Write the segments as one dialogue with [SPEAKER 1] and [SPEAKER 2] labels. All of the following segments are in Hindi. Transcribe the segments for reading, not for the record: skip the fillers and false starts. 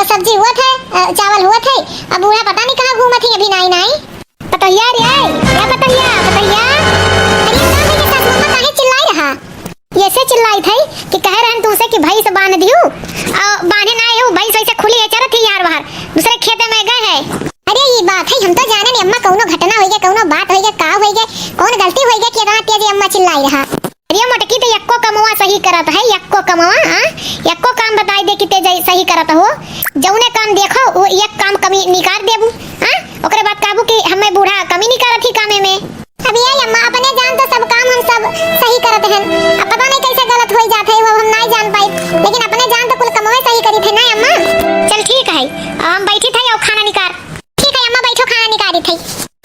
[SPEAKER 1] सब्जी हुआ थे, चावल हुआ थे। अब बूढ़ा पता नहीं कहाँ घूमा थी, अभी नहीं नहीं पतैया रे क्या पतैया पतैया। अरे साहब के सास मम्मा काहे चिल्लाई रहा, ये से चिल्लाई थई कि कह रहन तुमसे कि भैंस बांध दियो, बांधे ना आयो भैंस वैसे खुली है चरत थी यार बाहर दूसरे खेत में गए है। अरे ये बात है, हम तो जाने नहीं अम्मा कौनो घटना होई गए, कौनो बात होई गए, का होई गए, कौन गलती होई गए कि इतना तेज अम्मा चिल्लाई रहा। अरे मोटकी तो यक्को कमवा सही करत है, यक्को कमवा हां यक्को काम बताई दे कि तेज सही करत हो। जौने काम देखो वो एक काम कमी निकाल देबू हां, ओकरे बाद काबू कि हमें बूढ़ा कमी नहीं करत ही कामे में। अब ये अम्मा अपने जान तो सब काम हम सब सही करत हैं, अब पता नहीं कैसे गलत हो जाते है वो हम नहीं जान पाई, लेकिन अपने जान तो कुल कमवे सही करी थे ना अम्मा। चल ठीक है हम बैठी थे और खाना निकाल। ठीक है अम्मा बैठो, खाना निकाली थी।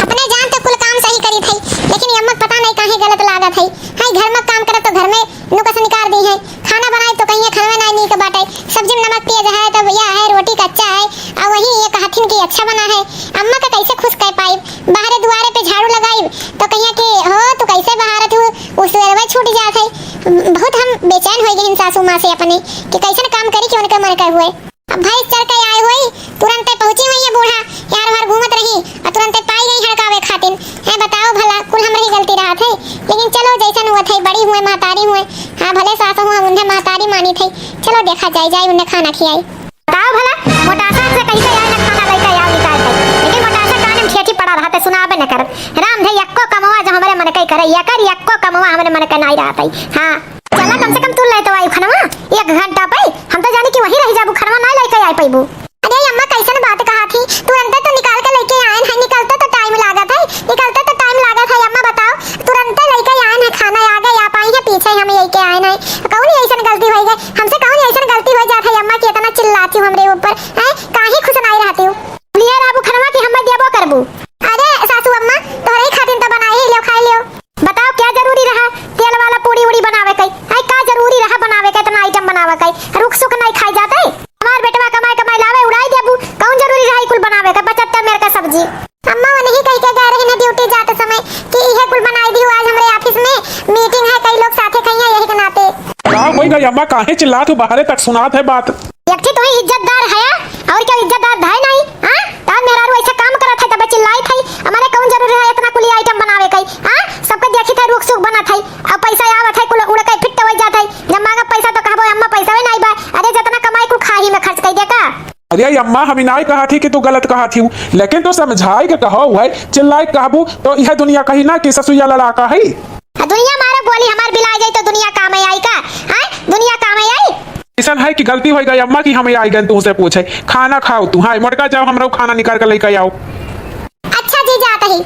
[SPEAKER 1] अपने जान तो कुल काम सही करी थी, लेकिन अम्मा पता नहीं काहे गलत लागत है। हां घर में काम करे तो घर में नुकस निकाल दी है, खाना बनाए तो कहीं खाना नहीं के बाटे, सब्जी में नमक तेज है तो या है रोटी कच्चा है, और वही ये कहथिन कि अच्छा बना है। अम्मा का कैसे खुश कह पाई, बाहर दुआरे पे झाड़ू लगाई तो कहिया कि हो तू कैसे बहारत हो, उस वे छूट जात है। बहुत हम बेचैन हो गए सासू मां से अपने कि कैसे काम करी कि उनका मन कर हुए। अब भाई चल के आए हुई तुरंत पहुंची हुई है बूढ़ा यार बाहर घूमत रही और तुरंत पाई गई हड़कावे खातिन है। बताओ भला कुल हमरी गलती रहा थे, लेकिन चलो जैसन हुआ थे बड़ी हुए महतारी हुए, हां भले सासू हुआ उन्हें महतारी मानी थी, चलो देखा जाए उन्हें खाना खिलाई। बताओ भला मोटासा से कैसे आए ना खाना लेके आओ निकाल दे, लेकिन मोटासा कान में खेती पड़ा रहते सुनाबे न कर। राम धई यक्को कमवा जो हमरे मन के करे यकर यक्को कमवा हमरे मन के नहीं रहत है। हां चला कम से कम तू ले तो आई खनवा 1 घंटा पे, हम तो जाने कि वही रह जाबू खनवा ना लेके आई पैबू। अरे अम्मा कैसन बात कहा थी, तुरंत तो निकाल के लेके आए हैं, निकलते तो टाइम लागत है, निकलते तो टाइम लागत है। अम्मा बताओ तुरंत लेके आए हैं, खाना आ गया आप आई है पीछे हम लेके आए हैं, कौन ऐसन गलती हो गई हमसे, कौन ऐसन गलती हो जात है अम्मा कि इतना चिल्लाती हो हमरे ऊपर है, काहे खुश नहीं रहती हो। लिया राबू खनवा कि हम देबो करबू। अरे सासू अम्मा तोरे खातिर तो बनाए ही लो खाई लो। बताओ क्या जरूरी रहा तेल वाला पूरी उड़ी बनावे कई, है का जरूरी रहा बनावे कई, इतना आइटम बनावे कई, रुक सुक नहीं खाई जाते। हमार बेटवा कमाई कमाई लावे उड़ाई देबू, कौन जरूरी रहा कुल बनावे का 75 मेरे का सब्जी। अम्मा वो नहीं कह के गए रहे ना ड्यूटी जाते समय कि यह कुल बनाई दी आज हमारे ऑफिस में मीटिंग है, कई लोग साथे कहिए यही के नाते।
[SPEAKER 2] हां कोई गई अम्मा काहे चिल्लात हो, बाहर तक सुनात है बात।
[SPEAKER 1] एकठी तो इज्जतदार है और क्या इज्जतदार है नहीं हां, तार मेरा रो ऐसा काम करत है तब चिल्लाई थई, हमारे कौन जरूरी है इतना कुल आइटम बनावे कई हां, सबके देखी थे रुक सुक बना थई, अब पैसा आवत है कुल उड़ के फिट हो जात है, जब मांगा पैसा तो कहबो अम्मा पैसा भी नहीं बा, अरे जितना कमाई कुल खाही में खर्च कर दे का।
[SPEAKER 2] अरे अम्मा हम नहीं कहा थी कि तू गलत कहा थी, लेकिन तो समझाई के कहो है चिल्लाई कहबू तो यह दुनिया कही ना कि ससुया लड़ाका है।
[SPEAKER 1] दुनिया मारो बोली हमार बिला जाई तो दुनिया काम आई का हां, दुनिया काम आई
[SPEAKER 2] ऐसा है कि गलती हो गई अम्मा की हमें आई गए तुमसे पूछे खाना खाओ तू, हां मोटका जाओ हमरा खाना निकाल के लेके आओ।
[SPEAKER 1] अच्छा जी जात है।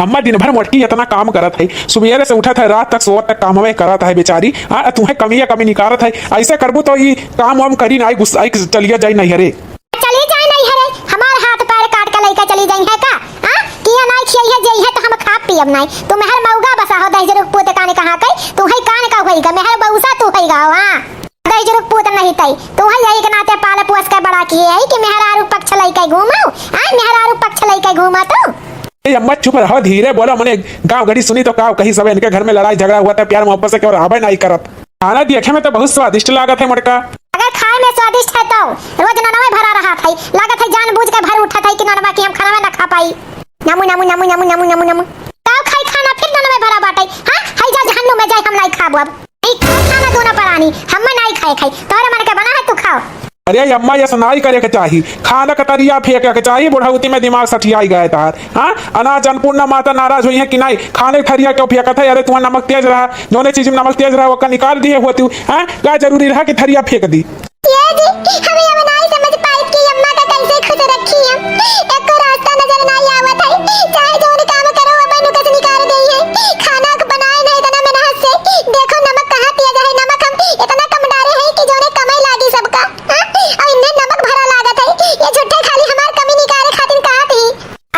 [SPEAKER 2] अम्मा दिन भर मोटकी इतना काम करत है, सुबह से उठत है रात तक सोत तक काम में करत है बेचारी, आ तुम्हें कमी निकारत है, ऐसे करबू तो ये काम वाम करी ना गुस्सा चलिए जाई नहीं हरे,
[SPEAKER 1] चली जाए नहीं हरे हमार हाथ पैर काट के लेके चली जाई है का हां, किया नहीं खियाई है जई है तो हम खा पियब नहीं, तू मेहर मौगा बसा हो दही जरूर पोते काने कहां कई तू है कान का होईगा मेहर बौसा तू होईगा हां, दही जरूर पोत नहीं तई तू है यही के नाते पाले पोस के बड़ा किए है कि मेहर आरु पक्ष लेके घूमाओ हां, मेहर आरु पक्ष लेके घूमा तो।
[SPEAKER 2] अम्मा चुप रहो धीरे बोलो, मैंने गांव घड़ी सुनी तो का कहीं सब इनके घर में लड़ाई झगड़ा हुआ था प्यार मोहब्बत से क्यों रहबे नहीं करत, खाना देखे में तो बहुत स्वादिष्ट लागत है मोटका।
[SPEAKER 1] अगर खाए में स्वादिष्ट है तो रोज ननवे भरा रहा था, लागत है जानबूझ के भर उठा था कि ननवा की हम खाना ना खा पाई, नमु नमु नमु नमु नमु नमु नमु ताऊ खाई खाना फिर ननवे भरा बाटे हां, हाय जा जहन्नुम में जाए हम नहीं खाबो, अब नहीं खाना दोना परानी हम नहीं खाए खाई तोरे मन के बना है तू खाओ।
[SPEAKER 2] अरे अम्मा ये सुनाई करे के चाहिए, खाना का तरिया फेंके के चाहिए, बुढ़ाउती में दिमाग सठियाई गए तार हां, अनाज अन्नपूर्णा माता नाराज हुई है कि नहीं खाने थरिया क्यों फेंकत है, अरे तुम्हारा नमक तेज रहा जोने चीज में नमक तेज रहा वो का निकाल दिए हो तू हां, क्या जरूरी रहा कि थरिया फेंक दी।
[SPEAKER 1] ये जी हमें अब नहीं समझ पाई कि अम्मा का कैसे खुद रखी है, एक को रास्ता नजर नहीं आवत है, चाहे जो काम करो वो मैंने कैसे निकाल दी है, खाना को बनाए नहीं इतना मेहनत से, देखो नमक कहां तेज है, नमक हम इतना कम डाले हैं कि जोने कमाई लागी सबका हां, और इन्हें नमक भरा लागत है, ये झूठे खाली हमार कमी निकाले खातिर कहा थी।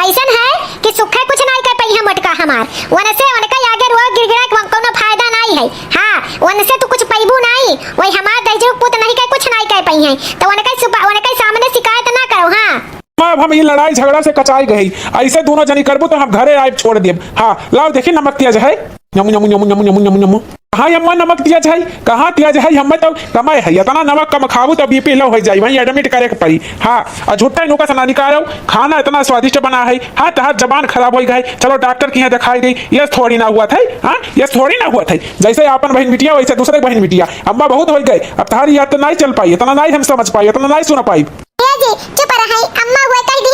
[SPEAKER 1] ऐसन है कि सुखे कुछ नहीं कर पई हम मटका हमार वन से उनका आगे रो गिरगिरा के कोनो फायदा नहीं है हां, वन से तू कुछ पैबू नहीं, वही हमार दहिजो पुत नहीं के कुछ नहीं कर पई है तो उनके सामने शिकायत ना करो हां।
[SPEAKER 2] अब हम ये लड़ाई झगड़ा से कचाई गई, ऐसे दोनों जनी करबो तो हम घरे आए छोड़ देब। हां लाओ देखी नमक तेज है, नमु नमु नमु नमु नमु नमु नमु कहाँ अम्मा नमक दिया जाए, कहाँ दिया जाए, हमें तो कमाए है इतना नमक कम खाऊ तो बीपी लो हो जाए, वहीं एडमिट करे के पड़ी। हाँ और झूठा नुका सना निकालो, खाना इतना स्वादिष्ट बना है, हाँ तहार जबान खराब हो गई, चलो डॉक्टर की यहाँ दिखाई दी, ये थोड़ी ना हुआ था। हाँ ये थोड़ी ना हुआ था, जैसे अपन बहन बिटिया वैसे दूसरे बहन बिटिया, अम्मा बहुत हो गए, अब तुम्हारी याद तो नहीं चल पाई, इतना नहीं हम समझ पाई, इतना नहीं सुन पाई।
[SPEAKER 1] जी चुप रही, अम्मा हुए कह दी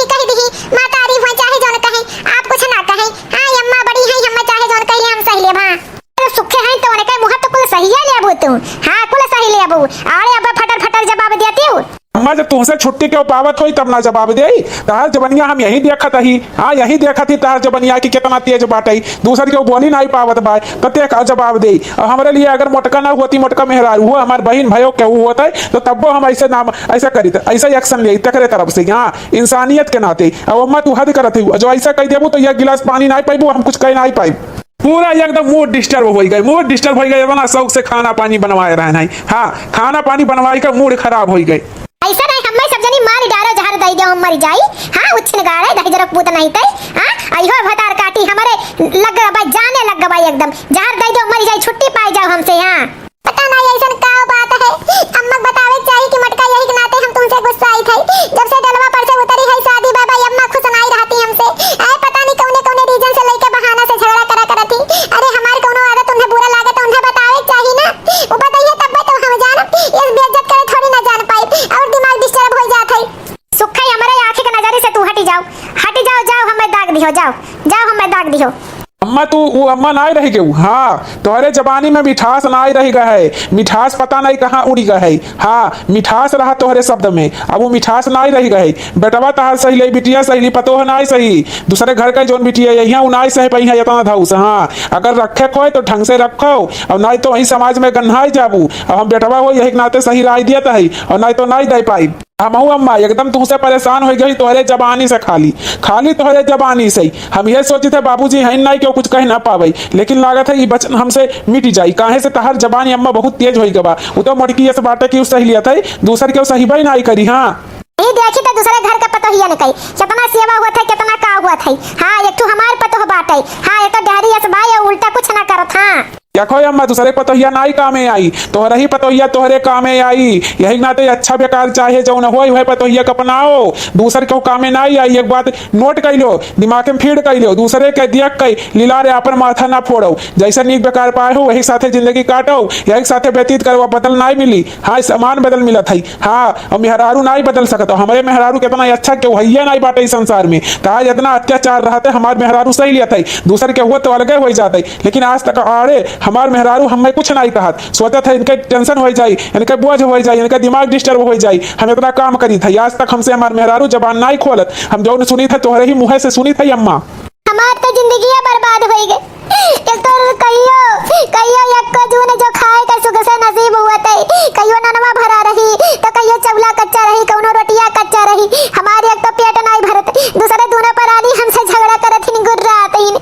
[SPEAKER 1] माता री हुए चाहे जोन कहे, आप कुछ ना कहे। हां अम्मा बड़ी है, हम चाहे जोन कह ले हम सही ले भा, तो सुखे हैं तो उनके मुंह तो कुल सही ले अबू तू। हां कुल सही ले अबू, अरे अब फटर फटर जवाब देती हूं।
[SPEAKER 2] अम्मा जब तुमसे छुट्टी के पावत हुई तब ना जवाब दे, तहार जबनिया हम यही देखत ही। हाँ यही देखत ही तहार जबनिया की कितना तेज बाटे, दूसर के बोली नहीं पावत बा, प्रत्येक जवाब दे। और हमारे लिए अगर मोटका ना होती, मोटका मेहरारू हुआ हमारे बहन भयो के होता है तो तब हम ऐसे नाम ऐसा करी, ऐसा एक्शन ले तकरे तरफ से। हाँ इंसानियत के नाते। अब अम्मा तू हद करत ही, जो ऐसा कह देबू तो यह गिलास पानी नहीं पाइबू, हम कुछ कह नहीं पाई, पूरा एकदम मूड डिस्टर्ब हो गए, मूड डिस्टर्ब हो गए, इतना शौक से खाना पानी बनवाए रहना है। हाँ खाना पानी बनवाई का मूड खराब हो गए।
[SPEAKER 1] ऐसा नहीं हमें सब जनी मार डारो, जहर दई दो हम मर जाई। हां उछन गाड़े दही जरक पूत नहीं तई। हां आइहो भतार काटी हमारे लग भाई जाने लग भाई एकदम, जहर दई दो मर जाई, छुट्टी पाई जाओ हमसे। हां पता नहीं ऐसा का बात है, अम्मा बतावे चाहिए कि मटका यही के नाते हम तुमसे गुस्सा आई थी, जब से डलवा पर से उतरी है शादी बाबा अम्मा खुश नहीं रहती हमसे। ऐ पता नहीं कौने कौने रीजन से लेके बहाना से झगड़ा करा करती। अरे हमार कोनो आदत उन्हें बुरा लागे तो उन्हें बतावे चाहिए ना, वो बताइए तब तो हम जान इस बेइज्जत करे थोड़ी ना जान पाई और दिमाग डिस्टर्ब हो जात है। सुखई हमारे आंखें के नजरे से तू हटी जाओ, हटी जाओ, जाओ हमें दाग दियो, जाओ जाओ हमें दाग दियो।
[SPEAKER 2] अम्मा तू वो अम्मा नहीं रही गई। हाँ तुम्हारे जबानी में मिठास नहीं रही गए है, मिठास पता नहीं कहाँ उड़ी गए है। हाँ मिठास रहा तुम्हारे शब्द में, अब वो मिठास नहीं रही गई। बेटवा तहार सही ले, बिटिया सही ली, पतो है नहीं सही, दूसरे घर का जोन बिटिया यहाँ उनाई सह पही है इतना धाउस। हाँ अगर रखे को तो ढंग से रखो, और नहीं तो वही समाज में गन्हाई जाबू। और हम बेटवा हो यही नाते सही राय दिया है, और नहीं तो नहीं दे पाई। हम अम्मा एकदम तुमसे परेशान हो गई तोहरे जबानी से, खाली तोहरे जबानी से। हम ये सोचे थे बाबूजी हैं नहीं क्यों कुछ कह ना पावे, लेकिन लागत है ये बचन हमसे मिट जाई, काहे से तहार जबानी अम्मा बहुत तेज हो गई। वो तो मटकी से बाटे की सही लिया था, दूसर के सही भाई नहीं करी। हाँ
[SPEAKER 1] ये देखी तो दूसरे घर का पतो ही नहीं कई, कितना सेवा हुआ था, कितना का हुआ था। हां एक तो हमार पतो बाटे। हां ये तो डहरी है भाई, उल्टा कुछ ना करत। हां
[SPEAKER 2] क्या खोई अम्मा दूसरे पतोहिया नहीं कामे आई, तोहरा ही पतोहिया तोहरे कामे आई, यही नाते अच्छा बेकार चाहे जो न होए वह पतोहिया का अपनाओ, दूसर को कामे नहीं आई। एक बात नोट कर लो, दिमाग में फीड कर लो, दूसरे के दियक कई लीला रे अपन माथा ना फोड़ो, जैसे नीक बेकार पाए हो वही साथे जिंदगी काटो, यही साथे व्यतीत करो, बदल नहीं मिली। हाँ सामान बदल मिला था। हाँ और मेहरारू नहीं बदल सकता, हमारे मेहरारू कितना अच्छा क्यों है नहीं बाटे इस संसार में, ताज इतना अत्याचार रहा था, हमारे मेहरारू सही लिया था, दूसरे के हुआ तो अलगे हो जाते, लेकिन आज तक आड़े हमारे मेहरारू हमें कुछ नहीं कहा, सोचा था इनके टेंशन हो जाए, इनके बोझ हो जाए, इनका दिमाग डिस्टर्ब हो जाए, हम इतना काम करी था, आज तक हमसे हमारे मेहरारू जबान नहीं खोलत, हम जो सुनी था तोहरे ही मुँह से सुनी थी अम्मा।
[SPEAKER 1] हमार तो जिंदगी बर्बाद हो गई, एक तो कहियो एक को जून जो खाए का सुख से नसीब हुआ था, कहियो ननवा भरा रही तो कहियो चवला कच्चा रही, कौनो रोटिया कच्चा रही, हमारे एक तो पेट नहीं भरत, दूसरे दोनों परानी हमसे झगड़ा करत ही गुर्रा आते ही,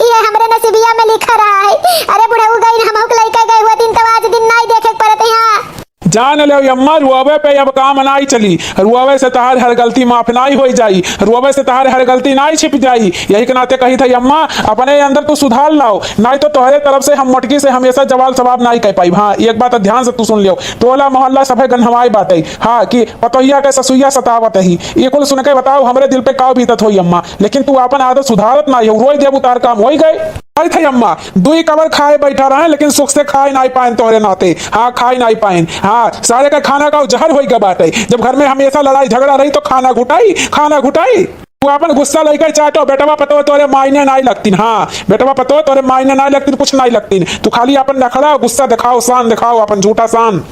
[SPEAKER 1] ये हमरे नसीबिया में लिखा रहा है। अरे बुढ़ऊ गई हम हुक लइका गए हुआ दिन तो आज दिन नहीं देखे पड़ते। हां
[SPEAKER 2] जान लो अम्मा रुआवे पे अब काम नहीं चली, रुआवे से तहार हर गलती माफ नहीं हो जाई, रुआवे से तहार हर गलती नहीं छिप जाई, यही के नाते कही थी अम्मा अपने अंदर तू सुधार लाओ, नहीं तो तुम्हारे तरफ से हम मटकी से हमेशा जवाब सवाब नहीं कह पाई। हाँ एक बात ध्यान से तू सुन लियो, टोला मोहल्ला सभे गन्हवाई बाटे। हाँ कि पतोहिया के ससुइया सतावत ही, ये कुल सुन के बताओ हमरे दिल पे काव बीतत होई अम्मा, लेकिन तू अपन आदत सुधारत नहीं हो, रोज देव उतार काम हो गए। आई थे अम्मा दुई कबर खाए बैठा रहे, लेकिन सुख से खाए नहीं पाए तोहरे नाते। हाँ खाए नहीं पाए। हाँ सारे का खाना का जहर हो गया बाटे, जब घर में हमेशा लड़ाई झगड़ा रही तो खाना घुटाई तू अपन गुस्सा लेकर चाटो, बेटवा पतो तोरे मायने नहीं लगती। हाँ बेटवा पतो तोरे मायने नहीं लगती, कुछ नहीं लगती, तू खाली अपन नखड़ा गुस्सा दिखाओ, शान दिखाओ, अपन झूठा शान।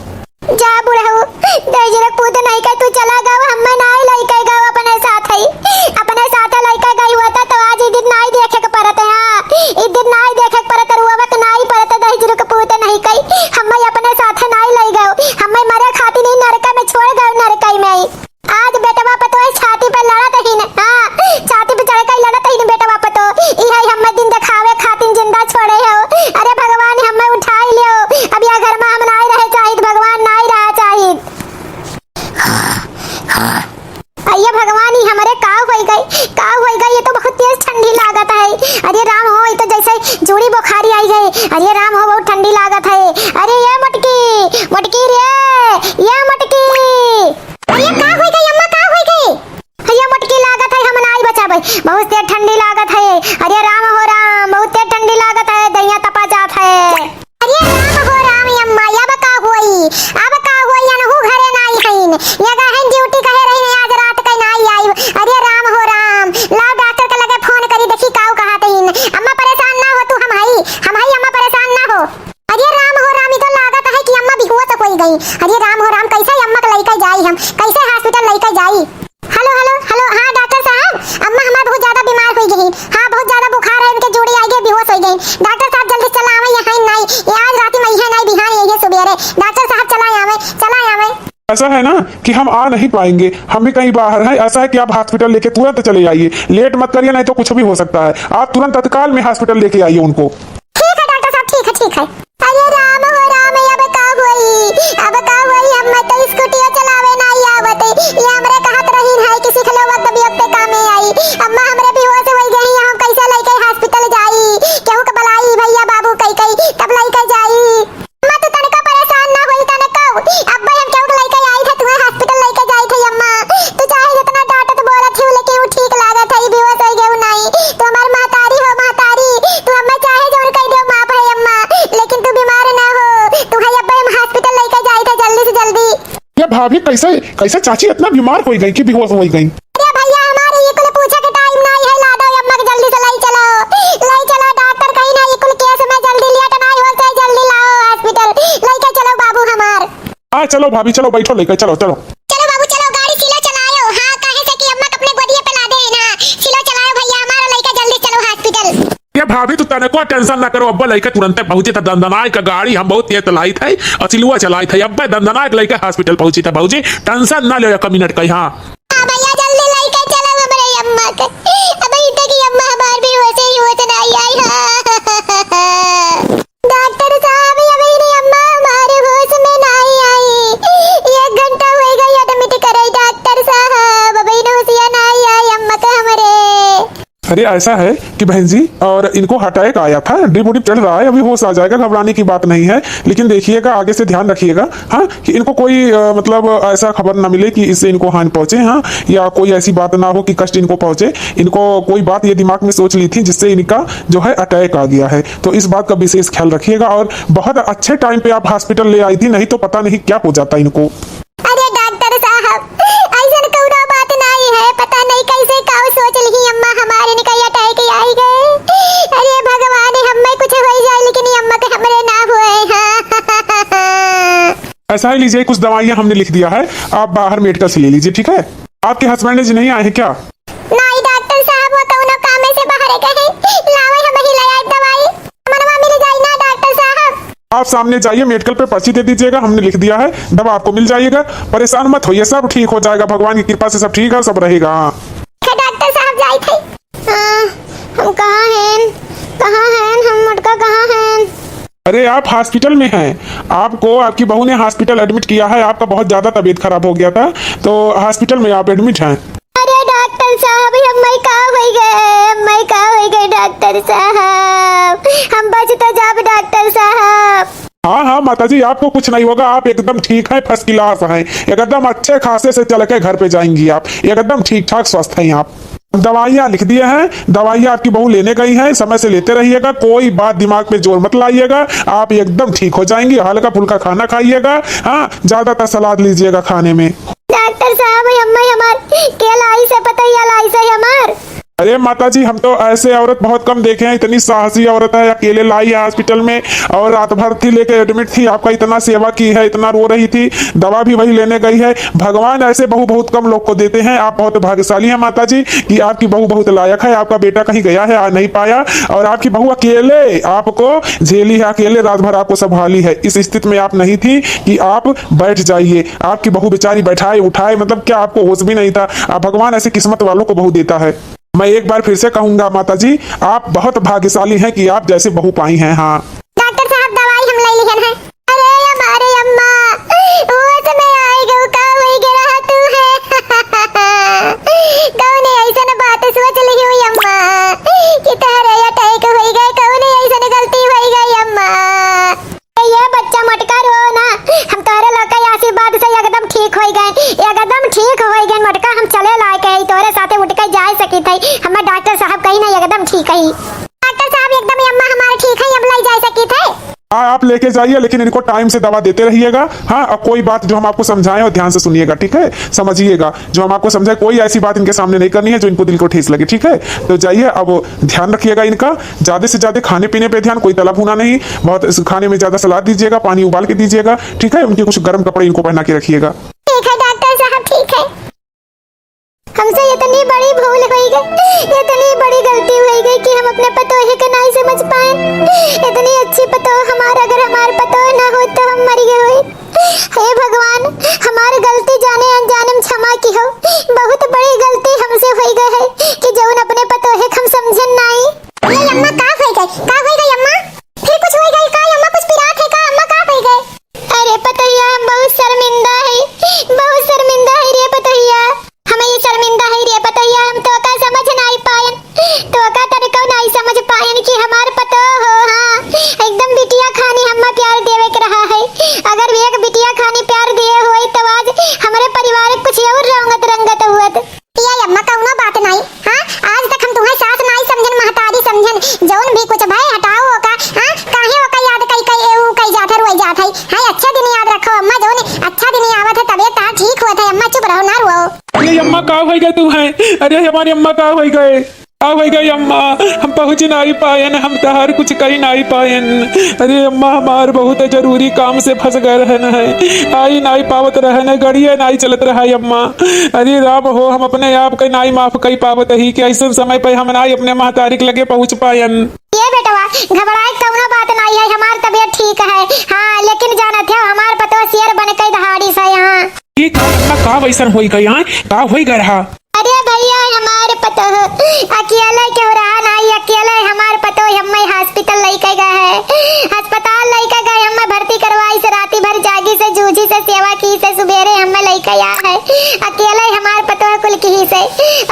[SPEAKER 1] जा बुढ़ऊ दजरे पूत नहीं के तू चला गाओ, हमें नहीं लइका गाओ अपने साथ लइका गई हुआ था तो आज ई दिन नहीं देखे के परत है। हां ई दिन नहीं देखे के परत, रुआवा के नहीं परत, दजरे के पूत नहीं कई हमें अपने साथ नहीं लई गाओ, हमें मरे खाती नहीं नरका में छोड़ गाओ, नरका में आज बेटवा पतो छाती पे लड़त ही न। हां छाती पे चढ़ के लड़त ही न बेटवा पतो, ई है हमें दिन दिखावे खातिर जिंदा छोड़े हो। अरे भगवान हमें उठाई लियो, अब या घर में हम नहीं रहे चाहिए, भगवान नहीं रहा चाहिए। बहुत तेज ठंडी लागत है। अरे राम हो राम, बहुत तेज ठंडी लागत है, दैया तपा जात है। अरे राम हो राम अम्मा, अब का होई, अब का होई, अनहु घरे नाई हईन, ये गहन ड्यूटी कहे रही आज रात के नाई आई। अरे राम हो राम, लाओ डॉक्टर के लगे फोन करी देखी काऊ कहत हईन। अम्मा परेशान ना हो तू, हम हई अम्मा परेशान ना हो। अरे राम हो राम, तो लागत है कि अम्मा बेहोश हो गई। अरे राम हो राम, कैसे अम्मा के लेके जाई, हम कैसे हॉस्पिटल लेके जाई। हेलो हेलो हेलो, हाँ डॉक्टर साहब, अम्मा हमार बहुत ज्यादा बीमार हो गई। हाँ बहुत ज्यादा बुखार है, इनके जोड़ी आई गई, बेहोश हो गई। डॉक्टर साहब जल्दी चला आवे, यहाँ नहीं ये आज रात में है नहीं, बिहान यही सवेरे। डॉक्टर साहब चला आवे।
[SPEAKER 2] ऐसा है ना कि हम आ नहीं पाएंगे, हम भी कहीं बाहर हैं। ऐसा है कि आप हॉस्पिटल लेके तुरंत चले जाइए, लेट मत करिए, नहीं तो कुछ भी हो सकता है। आप तुरंत तत्काल में हॉस्पिटल लेके आइए उनको।
[SPEAKER 1] ठीक है डॉक्टर साहब, ठीक है। अरे राम हो राम, अब का होई, हम तो स्कूटी चलावे नहीं आवत। ये हमरे कहत रही है कि सीख लो वक्त भी पे कामे आई। अम्मा हमरे बेहोश हो गई, हम कैसे लेके हॉस्पिटल जाई, केहू के बुलाई भैया बाबू कई तब लेके जाई। अम्मा तू तनका परेशान ना होई, तनका अब्बा हम केहू के लेके आई थे, तुम्हें हॉस्पिटल लेके जाई थे। अम्मा तू चाहे जितना डांटत बोलत थी लेकिन वो ठीक लागत है, बेहोश हो गई नहीं। तू हमार महतारी हो, तू हमें चाहे जोर कह दो माफ है अम्मा, लेकिन तू बीमार ना हो। तू है अब्बा हम हॉस्पिटल लेके जाई थे जल्दी से जल्दी।
[SPEAKER 2] ये भाभी कैसे चाची इतना बीमार हो गई कि बेहोश हो गई।
[SPEAKER 1] अरे भैया हमारे ये कुल पूछे के टाइम नहीं है, ला दो अम्मा के जल्दी से लाई चलो डॉक्टर कहीं ना, ये कुल केस में जल्दी लिया तो नहीं हो चाहे, जल्दी लाओ हॉस्पिटल लेके चलो बाबू हमार।
[SPEAKER 2] हाँ चलो भाभी चलो, बैठो लेकर चलो
[SPEAKER 1] बाबू चलो, गाड़ी सिलो चलाओ। हाँ कहे से कि अम्मा को अपने गोदिए पे ला दे ना, सिलो चलाओ भैया हमारा, लेके जल्दी चलो हॉस्पिटल।
[SPEAKER 2] ये भाभी तू तने को टेंशन ना करो, अब्बा लेके तुरंत पहुंचे था। दंदनाय का गाड़ी हम बहुत तेज चलाई थे, अचिलुआ चलाई थे, अब्बा दंदनाय लेके हॉस्पिटल पहुंची था। भाजी टेंशन ना ले, 1 मिनट का। हाँ
[SPEAKER 1] भैया जल्दी लेके चलो हमारे अम्मा के, अब इतने की अम्मा हमार भी वैसे ही होत नहीं आई। डॉक्टर साहब ये मेरी अम्मा हमारे होश में नहीं आई, 1 घंटा हो गई एडमिट करे डॉक्टर साहब, अब होशिया नहीं आई अम्मा के हमारे।
[SPEAKER 2] अरे ऐसा है कि बहन जी, और इनको अटैक आया था, ड्रिप उड्रिप चढ़ रहा है, अभी होश आ जाएगा, घबराने की बात नहीं है। लेकिन देखिएगा आगे से ध्यान रखिएगा, हाँ, कि इनको कोई मतलब ऐसा खबर ना मिले कि इससे इनको हानि पहुंचे, हाँ, या कोई ऐसी बात ना हो कि कष्ट इनको पहुंचे। इनको कोई बात ये दिमाग में सोच ली थी जिससे इनका जो है अटैक आ गया है, तो इस बात का विशेष ख्याल रखिएगा। और बहुत अच्छे टाइम पे आप हॉस्पिटल ले आई थी, नहीं तो पता नहीं क्या हो जाता इनको।
[SPEAKER 1] अरे डॉक्टर साहब ऐसा कोई बात नहीं है, पता नहीं कैसे काऊ सोच ली अम्मा हमारे ने कहीं अटैक आई गए। अरे भगवान हमें कुछ हो जाए लेकिन अम्मा के हमरे ना हुए। हाँ
[SPEAKER 2] ऐसा ही लीजिए, कुछ दवाइयाँ हमने लिख दिया है, आप बाहर मेडिकल से ले लीजिए, ठीक है। आपके हस्बैंड जी नहीं आए हैं क्या?
[SPEAKER 1] नहीं डॉक्टर साहब, वो कौनो काम से बाहर गए, लावे हम ही ले आए दवाई, मनवा मिल जाए ना डॉक्टर साहब।
[SPEAKER 2] आप सामने जाइए, मेडिकल पे पर्ची दे दीजिएगा, हमने लिख दिया है, दवा आपको मिल जाएगा। परेशान मत होइए, सब ठीक हो जाएगा, भगवान की कृपा से सब ठीक है, सब रहेगा।
[SPEAKER 1] डॉक्टर साहब जाए थे। हम कहाँ हैं हम मुटका कहाँ हैं?
[SPEAKER 2] अरे आप हॉस्पिटल में हैं, आपको आपकी बहू ने हॉस्पिटल एडमिट किया है, आपका बहुत ज्यादा तबीयत खराब हो गया था, तो हॉस्पिटल में आप एडमिट हैं।
[SPEAKER 1] अरे डॉक्टर साहब हम कहाँ हो गए डॉक्टर साहब, हम बच तो जाब डॉक्टर साहब।
[SPEAKER 2] हाँ माताजी, आपको कुछ नहीं होगा, आप एकदम ठीक है, फर्स्ट क्लास हैं, एकदम अच्छे खासे से चल के घर पे जाएंगी आप, एकदम ठीक ठाक स्वस्थ हैं आप। दवाइयाँ लिख दिए हैं, दवाइयाँ आपकी बहू लेने गई हैं, समय से लेते रहिएगा, कोई बात दिमाग पे जोर मत लाइएगा, आप एकदम ठीक हो जाएंगी। हल्का फुल्का खाना खाइएगा, हाँ, ज्यादातर सलाद लीजिएगा खाने में।
[SPEAKER 1] डॉक्टर साहब अम्मा हमार के लाई से पता ही लाई से हमार।
[SPEAKER 2] अरे माताजी, हम तो ऐसे औरत बहुत कम देखे हैं, इतनी साहसी औरत है, अकेले लाई है हॉस्पिटल में, और रात भर थी लेके एडमिट थी, आपका इतना सेवा की है, इतना रो रही थी, दवा भी वही लेने गई है। भगवान ऐसे बहू बहुत कम लोग को देते हैं, आप बहुत भाग्यशाली हैं माताजी कि आपकी बहू बहुत लायक है। आपका बेटा कहीं गया है, आ नहीं पाया, और आपकी बहू अकेले आपको झेली है, अकेले रात भर आपको संभाली है। इस स्थिति में आप नहीं थी कि आप बैठ जाइए, आपकी बहू बेचारी बैठाए उठाए, मतलब क्या आपको होश भी नहीं था। आप भगवान ऐसे किस्मत वालों को बहू देता है। मैं एक बार फिर से कहूंगा माताजी, आप बहुत भाग्यशाली हैं कि आप जैसे बहू पाई हैं। हाँ
[SPEAKER 1] डॉक्टर साहब दवाई हम ले लिहन है। अरे हमारे अम्मा होश में आई गऊ का होई गे रहा तू है कौन ऐसा बात सोच ली हुई अम्मा कि तेरे अटैक होई गए, कौन ऐसा गलती होई गई अम्मा। ये बच्चा मटका रो ना, हम तोरे लोग के आशीर्वाद से एकदम ठीक होई गए, एकदम ठीक होई गए मटका, हम चले लायक है तोरे साथे उठ के जा सकी थी। हमें डॉक्टर कहीं नहीं एकदम ठीक है। डॉक्टर साहब एकदम अम्मा हमारे ठीक है, अब लाई जा सकी थे।
[SPEAKER 2] हाँ आप लेके जाइए, लेकिन इनको टाइम से दवा देते रहिएगा। हाँ अब कोई बात जो हम आपको समझाएं और ध्यान से सुनिएगा, ठीक है, समझिएगा। जो हम आपको समझाए कोई ऐसी बात इनके सामने नहीं करनी है जो इनको दिल को ठेस लगे, ठीक है। तो जाइए, अब ध्यान रखिएगा इनका, ज्यादा से ज्यादा खाने पीने पे ध्यान, कोई तला भुना नहीं, बहुत खाने में ज्यादा सलाद दीजिएगा, पानी उबाल के दीजिएगा, ठीक है। उनके कुछ गर्म कपड़े इनको पहना के रखिएगा।
[SPEAKER 1] ठीक है डॉक्टर साहब, ठीक है। हमसे इतनी बड़ी भूल हो गई, इतनी बड़ी गलती हो गई कि हम अपने पतोहे के नहीं समझ पाए। इतनी अच्छी पतोह हमारा, अगर हमारे पतोह ना हो तो हम मर गए हुए। हे भगवान, हमारी गलती जाने अनजाने में क्षमा की हो। बहुत बड़ी गलती हमसे हो गई है कि जो अपने पतोहे हम समझन नहीं। ये अम्मा का हो गई अम्मा? फिर कुछ हो गई का अम्मा? कुछ पिरात है का अम्मा? का हो गई? अरे पतोहिया, हम बहुत शर्मिंदा है, बहुत शर्मिंदा है रे पतोहिया। हमें ये शर्मिंदा है रे पतोहिया, हम तो का समझ नहीं पायन, तो का तरीका नहीं समझ पायन कि हमार पतो हो। हाँ एकदम बिटिया खानी हम्मा प्यार देवे के रहा है। अगर एक बिटिया खानी प्यार दिए हुए तो आज हमारे परिवार कुछ और रंगत हुआ। ये अम्मा कौनो बात नहीं। हाँ आज तक हम तुम्हारी सास नहीं समझन, महतारी समझन, जौन भी कुछ भाई हटाओ का। हाँ काहे ओका याद कई जात है रोई जात है। हाँ अच्छा दिन याद रखो अम्मा, जौन अच्छा दिन आवत है तबीयत तार ठीक होत है। अम्मा चुप रहो ना रो।
[SPEAKER 2] अरे अम्मा का हो गए तुम हैं? अरे हमारी अम्मा का हो गए? हो गई अम्मा, हम पहुंच नहीं पायन, हम तहार कुछ कही नहीं पायन। अरे अम्मा हमार बहुत जरूरी काम से फंस गए रहन है, आई नहीं पावत रहन, गड़िया नहीं चलत रहा अम्मा। अरे राम हो, हम अपने आप के नहीं माफ कई पावत ही कि ऐसे समय पे हम नहीं अपने महतारी के लगे पहुंच पायन।
[SPEAKER 1] ये बेटवा घबराए कौनो बात नहीं है, हमार तबीयत ठीक है। हाँ लेकिन जाना था हमार पतो शेर बन के दहाड़ी से यहाँ
[SPEAKER 2] की का वैसन हो गई? यहाँ का हो गया रहा?
[SPEAKER 1] अरे भैया हमारे पतो अकेले क्यों रहा नहीं, अकेले हमारे पतो हमें हॉस्पिटल लेके गए है, अस्पताल लेके गए, हमें भर्ती करवाई से राती भर जागी से जूझी से सेवा की से सुबेरे हमें लेके आया है। अकेले हमारे पतो कुल की से।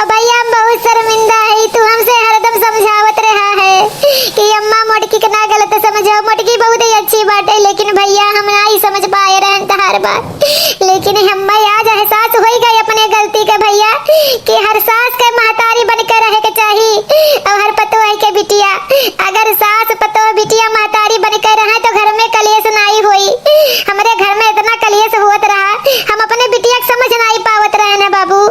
[SPEAKER 1] भैया हम बहुत शर्मिंदा है, तू हमसे हरदम समझावत रहा है कि अम्मा मोटकी के ना गलत समझो, मोटकी बहुत ही अच्छी बात है, लेकिन भैया हम नहीं समझ पाए रहन हर बात। लेकिन हमें आज एहसास हो गई अपने गलती के भैया कि हर सास के महतारी बन के रहे के चाहिए और हर पतोह के बिटिया। अगर सास पतोह बिटिया महतारी बन के रहे तो घर में कलेश नहीं हुई। हमारे घर में इतना कलेश होत रहा, हम अपने बिटिया को समझ नहीं पावत रहे ना बाबू।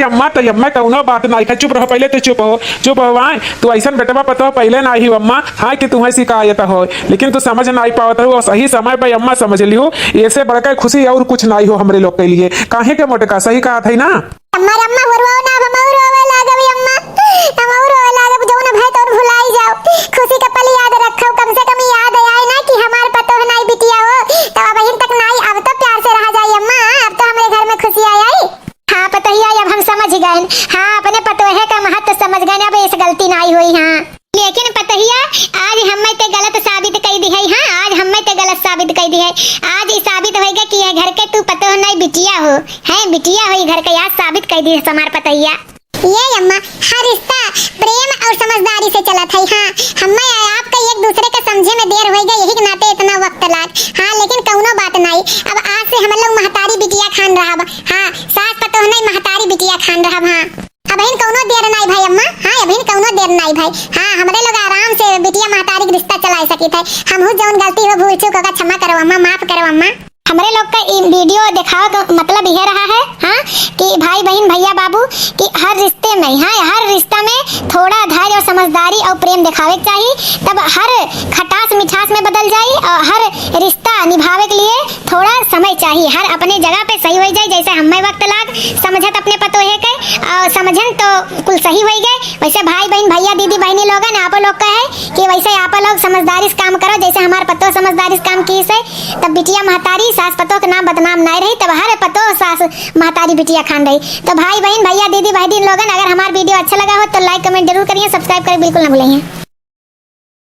[SPEAKER 2] अम्मा तो अम्मा कौनो बात नहीं है, चुप रहो पहले तो चुप हो वाई। तू ऐसा बेटवा पतो पहले ना ही अम्मा, हाँ कि तुम्हें शिकायत हो, लेकिन तू समझ नहीं पावत हो। सही समय पे अम्मा समझ लियो, ऐसे बढ़कर खुशी और कुछ नहीं हो हमरे लोग के लिए। काहे के मोटका सही कहा था ना
[SPEAKER 1] अम्मा हुरवाओ ना, हम और रोवे लागब अम्मा, हम और रोवे लागब, जौन भय तोर भुलाई जाओ। खुशी का पल याद रखो, कम से कम याद आए ना कि हमार पतो नहीं बिटिया हो, तो अब तक नहीं, अब तो प्यार से रहा जाए अम्मा, अब तो हमारे घर में खुशी आई। हाँ पतोहिया अब हम समझ गए, हाँ अपने पतोहे का महत्व समझ गए, अब इस गलती नहीं हुई। हाँ लेकिन पतोहिया आज हमें ते गलत साबित कर दी है। हाँ आज हमें ते गलत साबित कर दी है। आज ये साबित होएगा कि ये घर के तू पतो नहीं बिटिया हो, है बिटिया हो, घर के आज साबित कर दी है हमार पतोहिया। ये अम्मा हर रिश्ता प्रेम और समझदारी से चला था। हाँ हमें आपका एक दूसरे के समझे में देर हो गई, यही के नाते इतना वक्त लाग। हाँ लेकिन कौनो बात नहीं, अब आज से हम लोग महतारी बिटिया खान रहा। हाँ सास पतो नहीं महतारी बिटिया खान रहा। हाँ अब इन कौनो देर नहीं भाई अम्मा, हाँ अब इन कौनो देर नहीं भाई। हाँ हमारे लोग आराम से बिटिया महतारी के रिश्ता चला सकी थे। हम जौन गलती हो भूल चूक होगा क्षमा करो अम्मा, माफ करो अम्मा। हमारे लोग का वीडियो दिखाओ तो मतलब यह रहा है हाँ कि भाई बहन भैया बाबू कि हर रिश्ते में, हाँ हर रिश्ता में थोड़ा धैर्य और समझदारी और प्रेम दिखावे चाहिए, तब हर खटास मिठास में बदल जाए और हर रिश्ता निभावे के लिए थोड़ा समय चाहिए। हर अपने जगह पे सही हो जाए, जैसे हमें वक्त लाग समझत अपने पतोहे के और समझन तो कुल सही हो गए, वैसे भाई बहन भैया दीदी बहनी लोग हैं आप लोग का है कि वैसे आप लोग समझदारी से काम करो, जैसे हमारे पतो समझदारी से काम की से तब बिटिया महतारी सास पतो के नाम बदनाम नहीं रही, तब हर पतो सास महतारी बिटिया खान रही। तो भाई बहन भैया दीदी भाई लोगन अगर हमारा वीडियो अच्छा लगा हो तो लाइक कमेंट जरूर करिए, सब्सक्राइब करें बिल्कुल ना भूलिए।